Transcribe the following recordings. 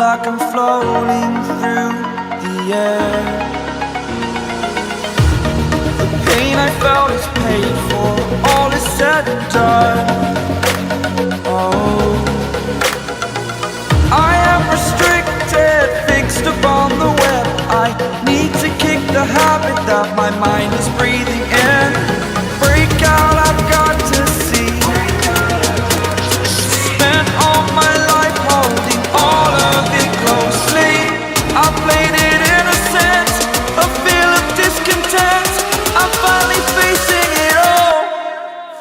like I'm floating through the air. The pain I felt is paid for, all is said and done. Oh, I am restricted, fixed upon the web. I need to kick the habit that my mind is breathing in. Break out, I've got to see. Spent all my life holding all of it closely. I played it innocent, a feel of discontent. I'm finally facing it all,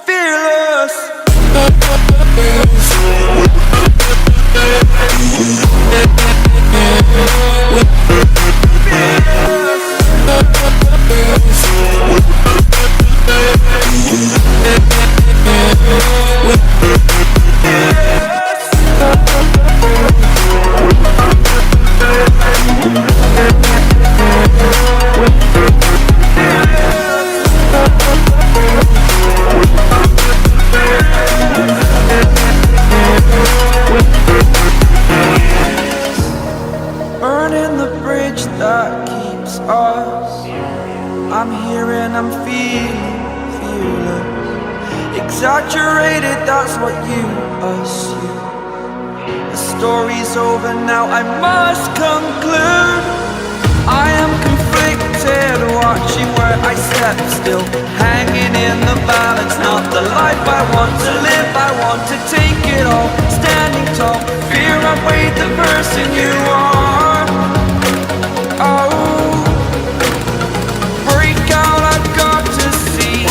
fearless. Burning the bridge that keeps us. I'm here and I'm feeling fearless. Exaggerated, that's what you assume. The story's over now, I must conclude. I am conflicted, watching where I step still, hanging in the balance. Not the life I want to live, I want to take it all. Standing tall, fear I've weighed the person you are. Oh, break out, I've got to see.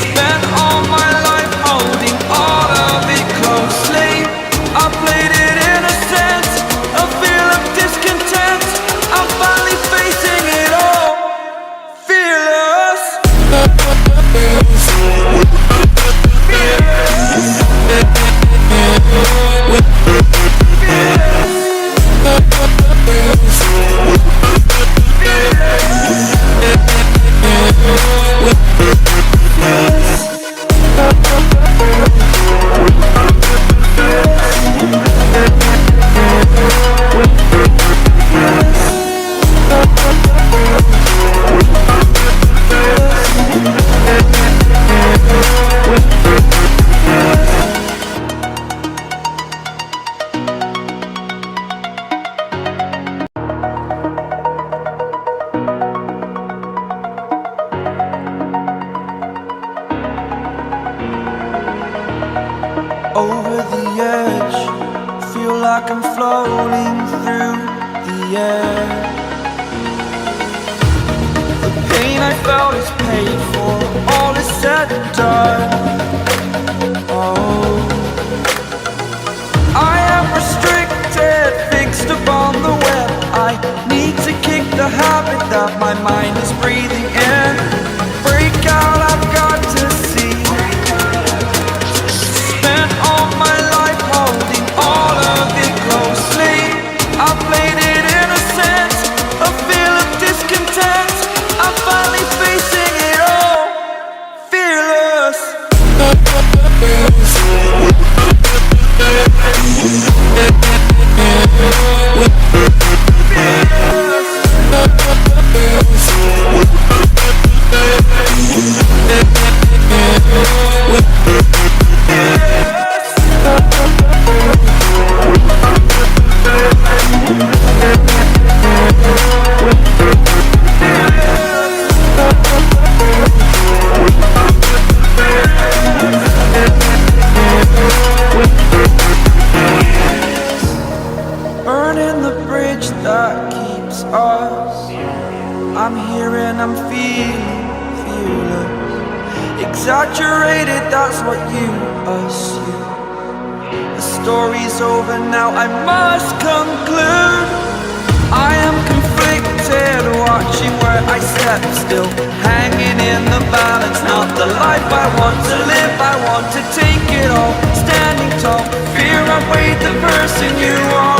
Spent all my life holding all of it closely. I played it innocent, a feel of discontent. I'm finally facing it all, fearless. Over the edge, feel like I'm floating through the air. The pain I felt is paid for, all is said and done. Oh, I am restricted, fixed upon the web. I need to kick the habit that my mind is breathing in. Break out, I've got to see. Spent all my life holding all of it closely. I played it innocent, a feel of discontent. I'm finally facing it all, fearless. Burning the bridge that keeps us. I'm here and I'm feeling fearless. Exaggerated, that's what you assume. The story's over now, I must conclude. I am conflicted, watching where I step still, hanging in the balance. Not the life I want to live, I want to take it all. Standing tall, fear I've weighed the person you are.